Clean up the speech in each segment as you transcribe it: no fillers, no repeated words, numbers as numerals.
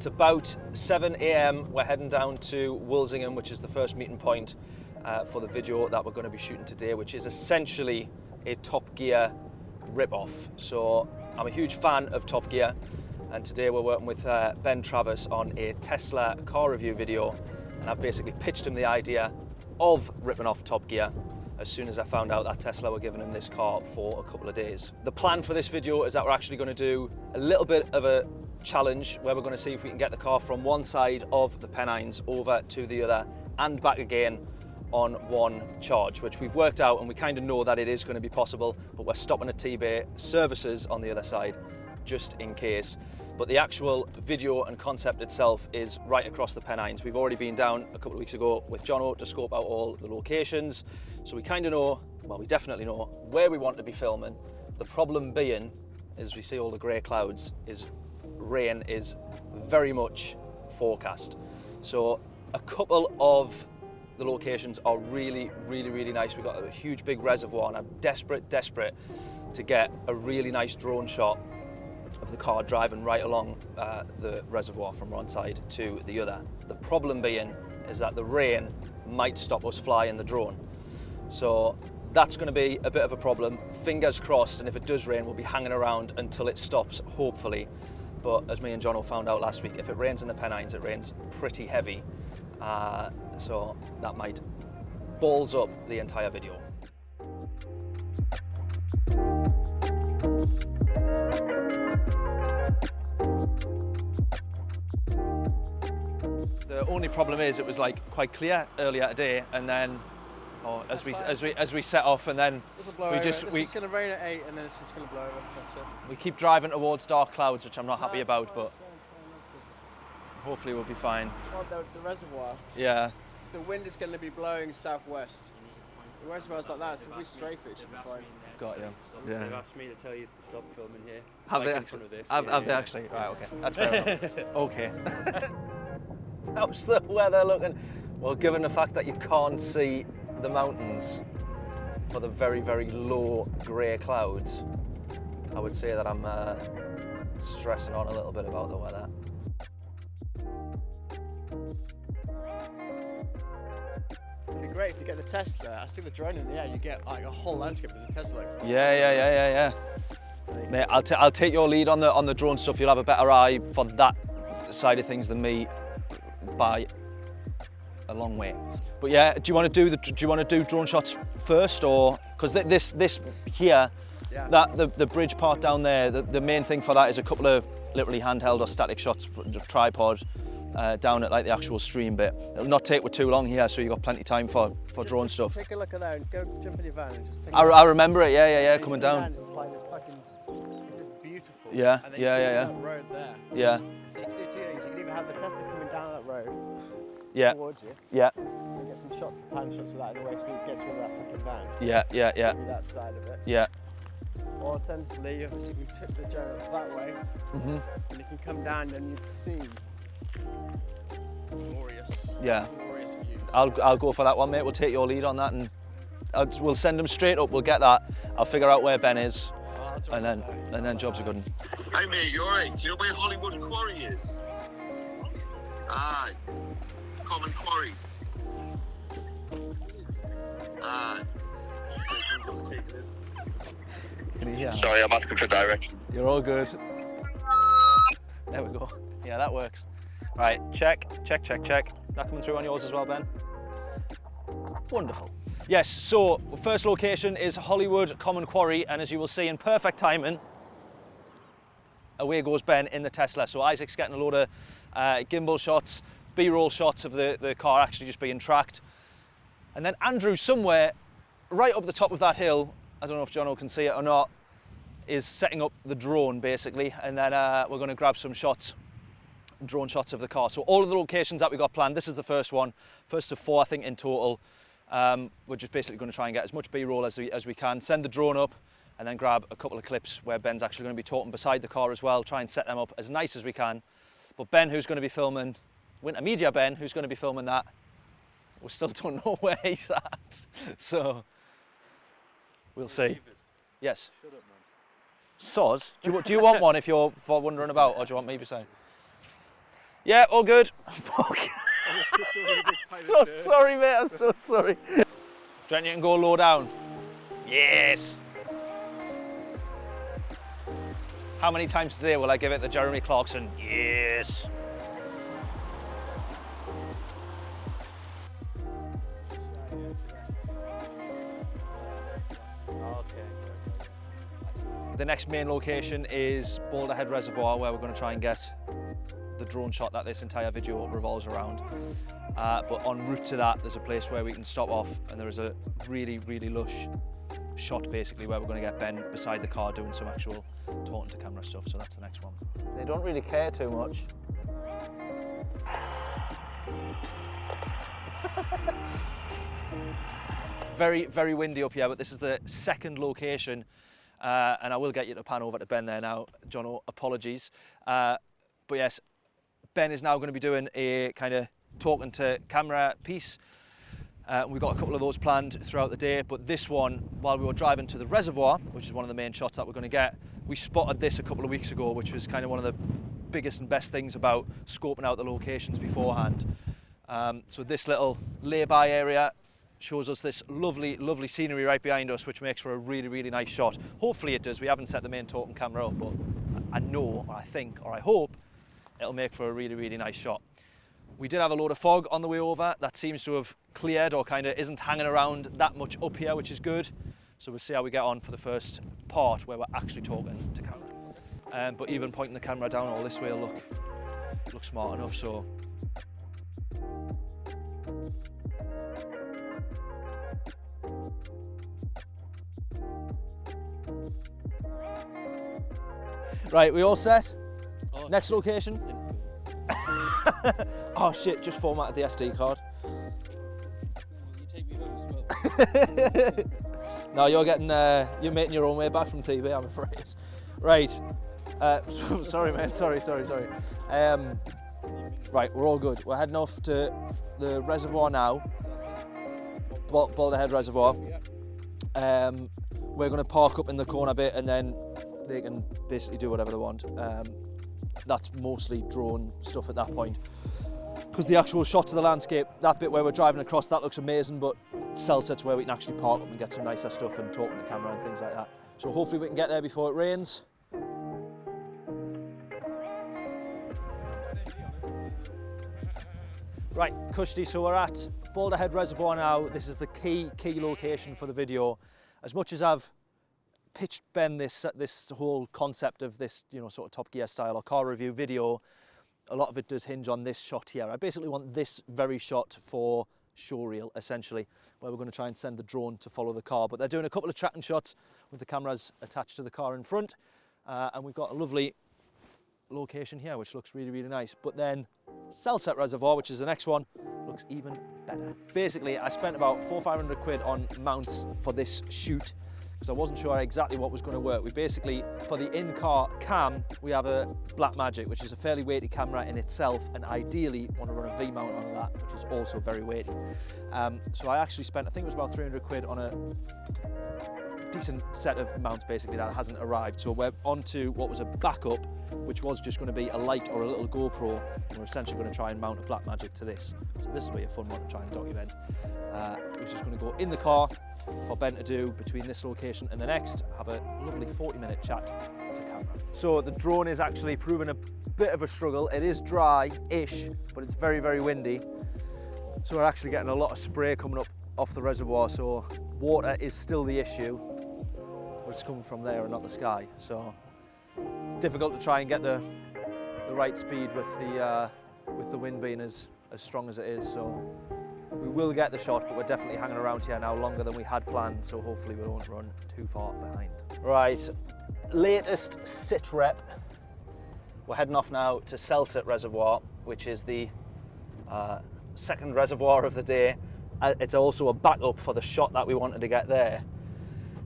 It's about 7 AM. We're heading down to Walsingham, which is the first meeting point for the video that we're going to be shooting today, which is essentially a Top Gear rip-off. So I'm a huge fan of Top Gear, and today we're working with Ben Travis on a Tesla car review video, and I've basically pitched him the idea of ripping off Top Gear as soon as I found out that Tesla were giving him this car for a couple of days. The plan for this video is that we're actually going to do a little bit of a challenge where we're going to see if we can get the car from one side of the Pennines over to the other and back again on one charge, which we've worked out, and we kind of know that it is going to be possible, but we're stopping at T-Bay services on the other side just in case. But the actual video and concept itself is right across the Pennines. We've already been down a couple of weeks ago with Jono to scope out all the locations, so we kind of know, well, we definitely know where we want to be filming. The problem being, as we see all the grey clouds, is rain is very much forecast. So a couple of the locations are really nice. We've got a huge big reservoir, and I'm desperate to get a really nice drone shot of the car driving right along the reservoir from one side to the other. The problem being is that the rain might stop us flying the drone. So that's going to be a bit of a problem. Fingers crossed, and if it does rain, we'll be hanging around until it stops, hopefully. But as me and Jono found out last week, if it rains in the Pennines, it rains pretty heavy. So that might balls up the entire video. The only problem is it was like quite clear earlier today, and then as we set off, and then it's going to rain at 8 and then it's just going to blow over. That's it. We keep driving towards dark clouds, which I'm not happy about, but hopefully we'll be fine. Oh, the reservoir. Yeah. The wind is going to be blowing southwest. The reservoir's like that, so if we strafe it, should be fine. Got you. Yeah. They've asked me to tell you to stop filming here. Have they in actually? front of this. Have they actually? Right, okay. That's fair enough. Okay. How's the weather looking? Well, given the fact that you can't see the mountains for the very low grey clouds, I would say that I'm stressing on a little bit about the weather. It's going to be great if you get the Tesla. I see the drone in the air, you get like a whole landscape as a Tesla. Yeah. Mate, I'll take your lead on the drone stuff. You'll have a better eye for that side of things than me by a long way. But yeah, do you want to do drone shots first, or because this here, yeah, that the bridge part down there, the main thing for that is a couple of literally handheld or static shots from the tripod down at like the actual stream bit. It'll not take too long here, so you've got plenty of time for drone stuff. Take a look at that and go jump in your van and just take I remember it, yeah, coming down. It's like it's beautiful. Yeah, and then you can see that road there. Yeah. So you can do two things. You can either have the Tesla coming down that road towards you. Yeah. And get some shots, pan shots of that in the way so it gets rid of that fucking van. Yeah. Do that side of it. Yeah. Or alternatively, obviously we tip the drone that way, and you can come down and you'd see glorious views. I'll go for that one, mate. We'll take your lead on that, and we'll send them straight up. We'll get that. I'll figure out where Ben is, and then jobs are good. Hey mate, you alright? Do you know where Hollywood Quarry is? Aye. Common Quarry. Aye. Sorry, I'm asking for directions. You're all good. There we go. Yeah, that works. Right, check. That coming through on yours as well, Ben? Wonderful. Yes, so first location is Hollywood Common Quarry, and as you will see in perfect timing, away goes Ben in the Tesla. So Isaac's getting a load of gimbal shots, B-roll shots of the car actually just being tracked. And then Andrew, somewhere right up the top of that hill, I don't know if Jono can see it or not, is setting up the drone basically, and then we're going to grab some shots, drone shots of the car. So all of the locations that we got planned, this is the first one, first of 4 I think in total. We're just basically going to try and get as much B-roll as we can, send the drone up, and then grab a couple of clips where Ben's actually going to be talking beside the car as well, try and set them up as nice as we can. But Ben, who's going to be filming, Winter Media Ben, who's going to be filming that, we still don't know where he's at. So we'll see. Yes. Shut up, man. Soz? Do you want one if you're wondering about, or do you want me to say? Yeah, all good. Fuck. So sorry, mate. I'm so sorry. Do you reckon you can go low down? Yes. How many times today will I give it the Jeremy Clarkson? Yes. The next main location is Boulder Head Reservoir, where we're going to try and get the drone shot that this entire video revolves around. But en route to that, there's a place where we can stop off, and there is a really, really lush shot basically where we're going to get Ben beside the car doing some actual talking to camera stuff. So that's the next one. They don't really care too much. Very, very windy up here, but this is the second location. And I will get you to pan over to Ben there now, Jono, apologies. But yes, Ben is now going to be doing a kind of talking to camera piece. We've got a couple of those planned throughout the day, but this one, while we were driving to the reservoir, which is one of the main shots that we're going to get, we spotted this a couple of weeks ago, which was kind of one of the biggest and best things about scoping out the locations beforehand. So this little lay-by area shows us this lovely, lovely scenery right behind us, which makes for a really, really nice shot. Hopefully it does. We haven't set the main talking camera up, but I know, or I think, or I hope it'll make for a really, really nice shot. We did have a load of fog on the way over. That seems to have cleared, or kind of isn't hanging around that much up here, which is good. So we'll see how we get on for the first part where we're actually talking to camera. But even pointing the camera down all this way will look smart enough. So. Right, we all set? Oh, next location? Oh shit, just formatted the SD card. You take me home as well. No, you're making your own way back from TV, I'm afraid. Right, sorry mate, sorry. Right, we're all good. We're heading off to the reservoir now, Boulder Head Reservoir. We're going to park up in the corner bit and then they can basically do whatever they want. That's mostly drone stuff at that point. Because the actual shots of the landscape, that bit where we're driving across, that looks amazing, but cell sets where we can actually park up and get some nicer stuff and talking to camera and things like that. So hopefully we can get there before it rains. Right, Kushti, so we're at Boulder Head Reservoir now. This is the key location for the video. As much as I've pitched Ben this whole concept of this, sort of Top Gear style or car review video, a lot of it does hinge on this shot here. I basically want this very shot for showreel, essentially, where we're going to try and send the drone to follow the car. But they're doing a couple of tracking shots with the cameras attached to the car in front, and we've got a lovely location here, which looks really, really nice. But then Cellset Reservoir, which is the next one, looks even better. Basically, I spent about 400-500 quid on mounts for this shoot, because I wasn't sure exactly what was going to work. We basically, for the in-car cam, we have a Blackmagic, which is a fairly weighty camera in itself, and ideally want to run a V-mount on that, which is also very weighty. So I actually spent, I think it was about 300 quid on a decent set of mounts basically that hasn't arrived. So we're onto what was a backup, which was just going to be a light or a little GoPro, and we're essentially going to try and mount a Blackmagic to this. So this will be a fun one to try and document. We're just going to go in the car for Ben to do between this location and the next, have a lovely 40-minute chat to camera. So the drone is actually proving a bit of a struggle. It is dry-ish, but it's very, very windy. So we're actually getting a lot of spray coming up off the reservoir, so water is still the issue, but it's coming from there and not the sky. So it's difficult to try and get the right speed with the wind being as strong as it is. So we will get the shot, but we're definitely hanging around here now longer than we had planned, so hopefully we won't run too far behind. Right, latest sit rep. We're heading off now to Cellset Reservoir, which is the second reservoir of the day. It's also a backup for the shot that we wanted to get there,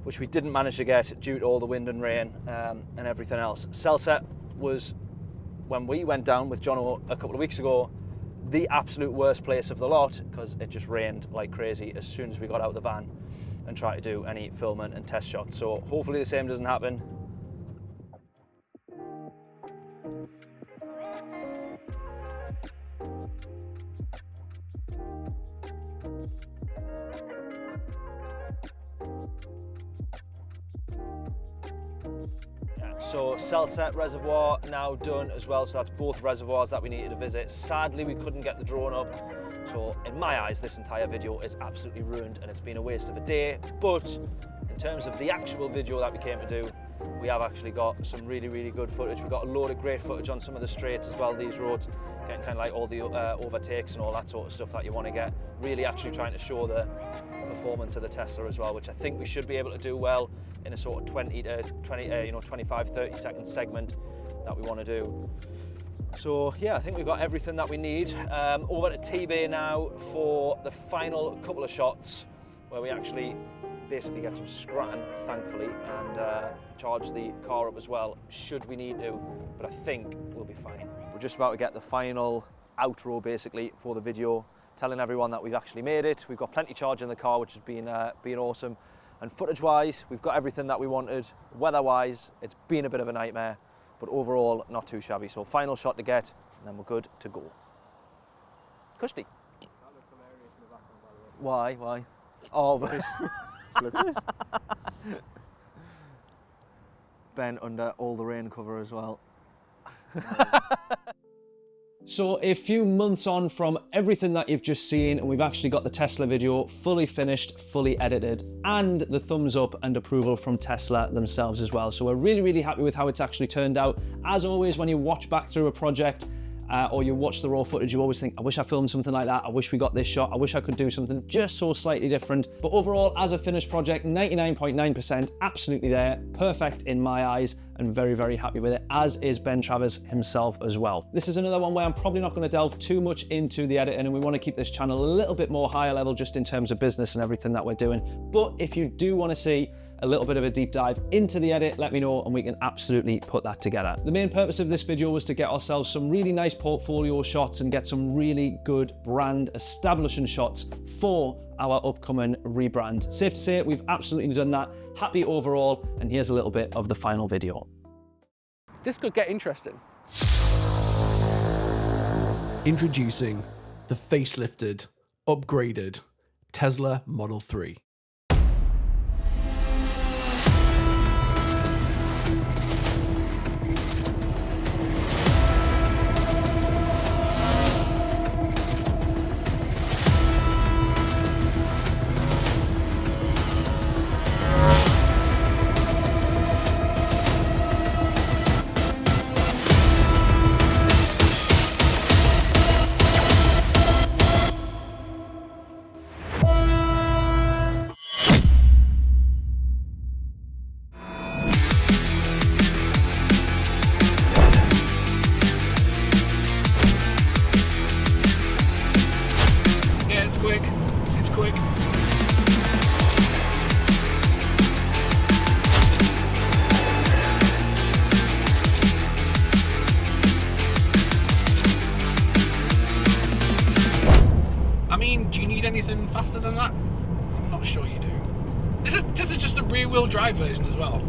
which we didn't manage to get due to all the wind and rain and everything else. Cellset was, when we went down with Jono a couple of weeks ago, the absolute worst place of the lot, because it just rained like crazy as soon as we got out of the van and tried to do any filming and test shots. So hopefully the same doesn't happen. So Selset Reservoir now done as well, so that's both reservoirs that we needed to visit. Sadly, we couldn't get the drone up, so in my eyes, this entire video is absolutely ruined and it's been a waste of a day. But in terms of the actual video that we came to do, we have actually got some really, really good footage. We've got a load of great footage on some of the straights as well, these roads, getting kind of like all the overtakes and all that sort of stuff that you want to get. Really actually trying to show the performance of the Tesla as well, which I think we should be able to do well in a sort of 25, 30 second segment that we want to do. So yeah, I think we've got everything that we need. Over to T-Bay now for the final couple of shots where we actually basically get some scran, thankfully, and charge the car up as well, should we need to, but I think we'll be fine. We're just about to get the final outro basically for the video, telling everyone that we've actually made it. We've got plenty charge in the car, which has been awesome. And footage-wise, we've got everything that we wanted. Weather-wise, it's been a bit of a nightmare, but overall, not too shabby. So final shot to get, and then we're good to go. Cushy. That looks hilarious in the background, by the way. Why? Oh, but look at this. Ben under all the rain cover as well. So a few months on from everything that you've just seen, and we've actually got the Tesla video fully finished, fully edited, and the thumbs up and approval from Tesla themselves as well. So we're really, really happy with how it's actually turned out. As always, when you watch back through a project, or you watch the raw footage, you always think, I wish I filmed something like that. I wish we got this shot. I wish I could do something just so slightly different. But overall, as a finished project, 99.9% absolutely there. Perfect in my eyes, and very, very happy with it, as is Ben Travers himself as well. This is another one where I'm probably not going to delve too much into the editing, and we want to keep this channel a little bit more higher level just in terms of business and everything that we're doing. But if you do want to see a little bit of a deep dive into the edit, let me know and we can absolutely put that together. The main purpose of this video was to get ourselves some really nice portfolio shots and get some really good brand establishing shots for our upcoming rebrand. Safe to say, we've absolutely done that. Happy overall, and here's a little bit of the final video. This could get interesting. Introducing the facelifted, upgraded Tesla Model 3. Anything faster than that? I'm not sure you do. This is just a rear-wheel drive version as well.